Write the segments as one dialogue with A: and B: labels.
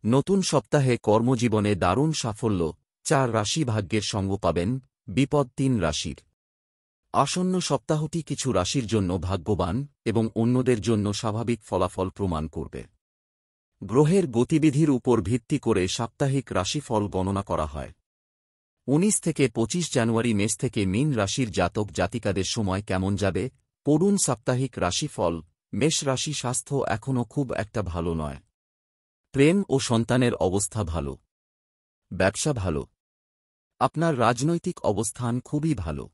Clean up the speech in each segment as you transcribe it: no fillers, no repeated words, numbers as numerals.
A: নতুন সপ্তাহে কর্মজীবনে দারুণ সাফল্য, 4 রাশি ভাগ্যের সঙ্গ পাবেন, বিপদ 3 রাশির। আসন্ন সপ্তাহটি কিছু রাশির জন্য ভাগ্যবান এবং অন্যদের জন্য স্বাভাবিক ফলাফল প্রমাণ করবে। গ্রহের গতিবিধির উপর ভিত্তি করে সাপ্তাহিক রাশিফল গণনা করা হয়। 19 থেকে 25 জানুয়ারি মেষ থেকে মীন রাশির জাতক জাতিকাদের সময় কেমন যাবে, পড়ুন সাপ্তাহিক রাশিফল। মেষ রাশি। স্বাস্থ্য এখনও খুব একটা ভালো নয়। প্রেম ও সন্তানের অবস্থা ভালো। ব্যবসা ভালো। আপনার রাজনৈতিক অবস্থান খুবই ভালো।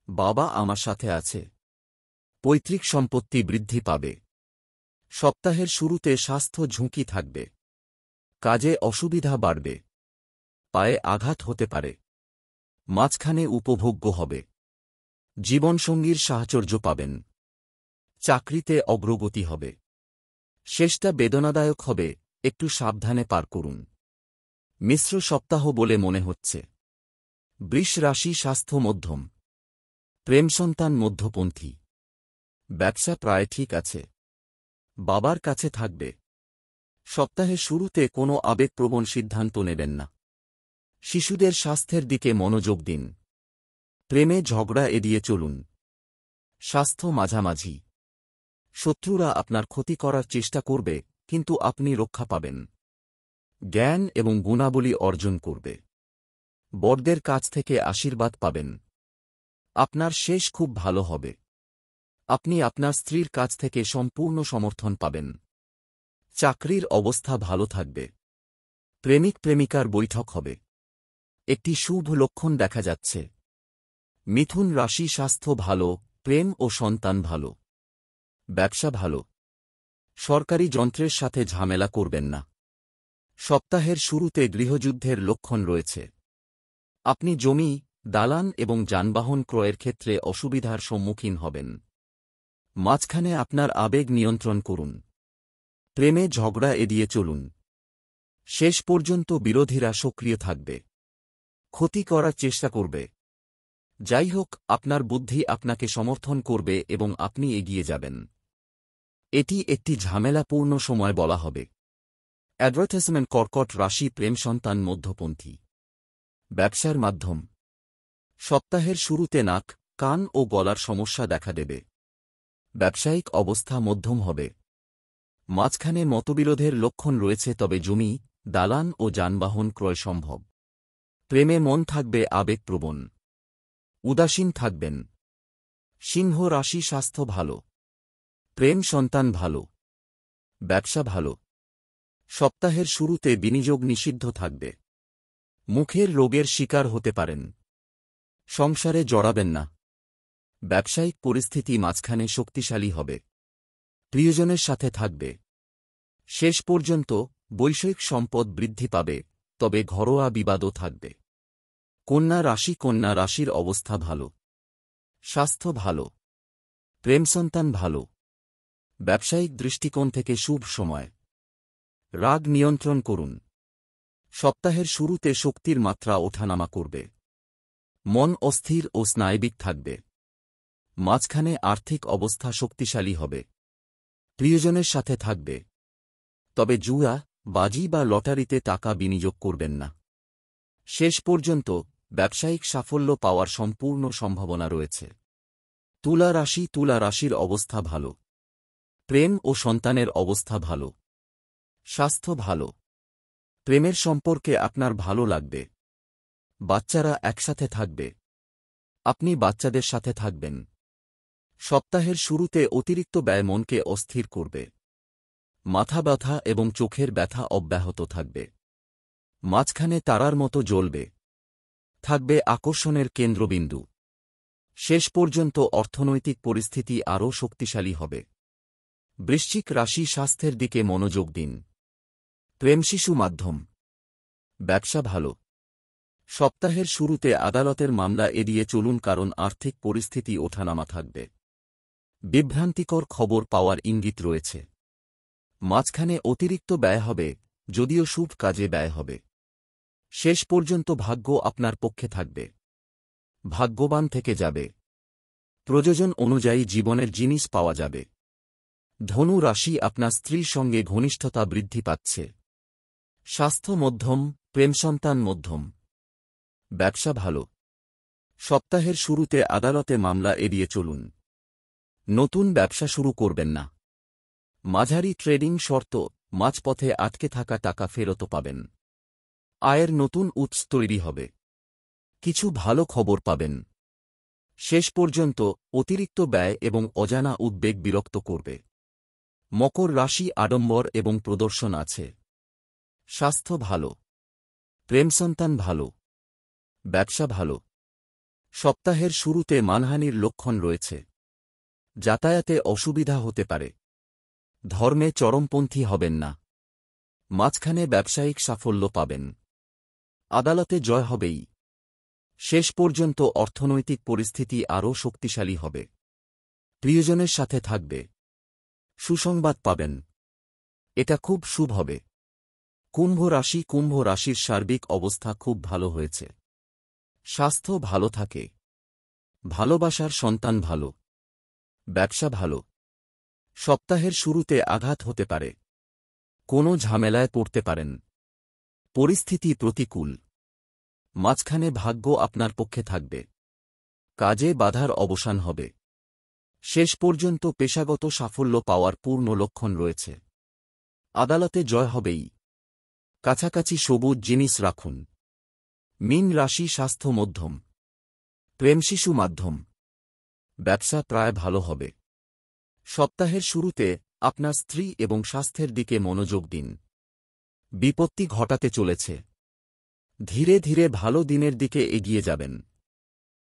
A: বাবা আমার সাথে আছে। পৈতৃক সম্পত্তি বৃদ্ধি পাবে। সপ্তাহের শুরুতে স্বাস্থ্য ঝুঁকি থাকবে। কাজে অসুবিধা বাড়বে। পায়ে আঘাত হতে পারে। মাঝখানে উপভোগ্য হবে। জীবনসঙ্গীর সাহচর্য পাবেন। চাকরিতে অগ্রগতি হবে। শেষটা বেদনাদায়ক হবে, একটু সাবধানে পার করুন। মিশ্র সপ্তাহ বলে মনে হচ্ছে। বৃষ রাশি। স্বাস্থ্য মধ্যম। প্রেম সন্তান মধ্যপন্থী। ব্যবসা প্রায় ঠিক আছে। বাবার কাছে থাকবে। সপ্তাহের শুরুতে কোনো আবেগপ্রবণ সিদ্ধান্ত নেবেন না। শিশুদের স্বাস্থ্যের দিকে মনোযোগ দিন। প্রেমে ঝগড়া এড়িয়ে চলুন। স্বাস্থ্য মাঝামাঝি। শত্রুরা আপনার ক্ষতি করার চেষ্টা করবে, কিন্তু আপনি রক্ষা পাবেন। জ্ঞান এবং গুণাবলী অর্জন করবে। বড়দের কাছ থেকে আশীর্বাদ পাবেন। আপনার শেষ খুব ভালো হবে। আপনি আপনার স্ত্রীর কাছ থেকে সম্পূর্ণ সমর্থন পাবেন। চাকরির অবস্থা ভালো থাকবে। প্রেমিক প্রেমিকার বৈঠক হবে। একটি শুভ লক্ষণ দেখা যাচ্ছে। মিথুন রাশি। স্বাস্থ্য ভালো, প্রেম ও সন্তান ভালো। ব্যবসা ভালো। সরকারি যন্ত্রের সাথে ঝামেলা করবেন না। সপ্তাহের শুরুতে গৃহযুদ্ধের লক্ষণ রয়েছে। আপনি জমি, দালান এবং যানবাহন ক্রয়ের ক্ষেত্রে অসুবিধার সম্মুখীন হবেন। মাঝখানে আপনার আবেগ নিয়ন্ত্রণ করুন। প্রেমে ঝগড়া এড়িয়ে চলুন। শেষ পর্যন্ত বিরোধীরা সক্রিয় থাকবে। ক্ষতি করার চেষ্টা করবে। যাই হোক, আপনার বুদ্ধি আপনাকে সমর্থন করবে এবং আপনি এগিয়ে যাবেন। এটি একটি ঝামেলাপূর্ণ সময় বলা হবে। অ্যাডভার্টাইজমেন্ট। কর্কট রাশি। প্রেম সন্তান মধ্যপন্থী। ব্যবসার মাধ্যম। সপ্তাহের শুরুতে নাক, কান ও গলার সমস্যা দেখা দেবে। ব্যবসায়িক অবস্থা মধ্যম হবে। মাঝখানে মতবিরোধের লক্ষণ রয়েছে, তবে জমি, দালান ও যানবাহন ক্রয় সম্ভব। প্রেমে মন থাকবে আবেগপ্রবণ। উদাসীন থাকবেন। সিংহ রাশি। স্বাস্থ্য ভালো। প্রেম সন্তান ভালো। ব্যবসা ভালো। সপ্তাহের শুরুতে বিনিয়োগ নিষিদ্ধ থাকবে। মুখের রোগের শিকার হতে পারেন। সংসারে জড়াবেন না। ব্যবসায়িক পরিস্থিতি মাঝখানে শক্তিশালী হবে। প্রিয়জনের সাথে থাকবে। শেষ পর্যন্ত বৈষয়িক সম্পদ বৃদ্ধি পাবে, তবে ঘরোয়া বিবাদও থাকবে। কন্যা রাশি। কন্যা রাশির অবস্থা ভালো। স্বাস্থ্য ভালো। প্রেম সন্তান ভালো। ব্যবসায়িক দৃষ্টিকোণ থেকে শুভ সময়। রাগ নিয়ন্ত্রণ করুন। সপ্তাহের শুরুতে শক্তির মাত্রা ওঠানামা করবে। মন অস্থির ও স্নায়বিক থাকবে। মাঝখানে আর্থিক অবস্থা শক্তিশালী হবে। প্রিয়জনের সাথে থাকবে। তবে জুয়া, বাজি বা লটারিতে টাকা বিনিয়োগ করবেন না। শেষ পর্যন্ত ব্যবসায়িক সাফল্য পাওয়ার সম্পূর্ণ সম্ভাবনা রয়েছে। তুলা রাশি। তুলা রাশির অবস্থা ভালো। প্রেম ও সন্তানের অবস্থা ভালো। স্বাস্থ্য ভালো। প্রেমের সম্পর্কে আপনার ভালো লাগবে। বাচ্চারা একসাথে থাকবে। আপনি বাচ্চাদের সাথে থাকবেন। সপ্তাহের শুরুতে অতিরিক্ত ব্যয় মনকে অস্থির করবে। মাথা ব্যথা এবং চোখের ব্যথা অব্যাহত থাকবে। মাঝখানে তারার মতো জ্বলবে। থাকবে আকর্ষণের কেন্দ্রবিন্দু। শেষ পর্যন্ত অর্থনৈতিক পরিস্থিতি আরও শক্তিশালী হবে। বৃশ্চিক রাশি। স্বাস্থ্যের দিকে মনোযোগ দিন। প্রেম শিশু মাধ্যম। ব্যবসা ভালো। সপ্তাহের শুরুতে আদালতের মামলা এড়িয়ে চলুন, কারণ আর্থিক পরিস্থিতি ওঠানামা থাকবে। বিভ্রান্তিকর খবর পাওয়ার ইঙ্গিত রয়েছে। মাঝখানে অতিরিক্ত ব্যয় হবে, যদিও শুভ কাজে ব্যয় হবে। শেষ পর্যন্ত ভাগ্য আপনার পক্ষে থাকবে। ভাগ্যবান থেকে যাবে। প্রয়োজন অনুযায়ী জীবনের জিনিস পাওয়া যাবে। ধনু রাশি। আপনার স্ত্রীর সঙ্গে ঘনিষ্ঠতা বৃদ্ধি পাচ্ছে। স্বাস্থ্য মধ্যম, প্রেমসন্তান মধ্যম। ব্যবসা ভালো। সপ্তাহের শুরুতে আদালতে মামলা এড়িয়ে চলুন। নতুন ব্যবসা শুরু করবেন না। মাঝারি ট্রেডিং শর্ত, মাঝপথে আটকে থাকা টাকা ফেরত পাবেন। আয়ের নতুন উৎস তৈরি হবে। কিছু ভালো খবর পাবেন। শেষ পর্যন্ত অতিরিক্ত ব্যয় এবং অজানা উদ্বেগ বিরক্ত করবে। মকর রাশি আড়ম্বর এবং প্রদর্শন আছে। স্বাস্থ্য ভালো। প্রেমসন্তান ভালো। ব্যবসা ভালো। সপ্তাহের শুরুতে মানহানির লক্ষণ রয়েছে। যাতায়াতে অসুবিধা হতে পারে। ধর্মে চরমপন্থী হবেন না। মাঝখানে ব্যবসায়িক সাফল্য পাবেন। আদালতে জয় হবেই। শেষ পর্যন্ত অর্থনৈতিক পরিস্থিতি আরও শক্তিশালী হবে। প্রিয়জনের সাথে থাকবে। সুসংবাদ পাবেন। এটা খুব শুভ হবে। কুম্ভ রাশির সার্বিক অবস্থা খুব ভালো হয়েছে। স্বাস্থ্য ভালো থাকে। ভালোবাসার সন্তান ভালো। ব্যবসা ভালো। সপ্তাহের শুরুতে আঘাত হতে পারে। কোনো ঝামেলায় পড়তে পারেন। পরিস্থিতি প্রতিকূল। মাঝখানে ভাগ্য আপনার পক্ষে থাকবে। কাজে বাধার অবসান হবে। শেষ পর্যন্ত পেশাগত সাফল্য পাওয়ার পূর্ণ লক্ষণ রয়েছে। আদালতে জয় হবেই। কাছাকাছি সবুজ জিনিস রাখুন। মীন রাশি স্বাস্থ্য মধ্যম। প্রেমশিশু মাধ্যম। ব্যবসা প্রায় ভালো হবে। সপ্তাহের শুরুতে আপনার স্ত্রী এবং স্বাস্থ্যের দিকে মনোযোগ দিন। বিপত্তি ঘটাতে চলেছে। ধীরে ধীরে ভালো দিনের দিকে এগিয়ে যাবেন।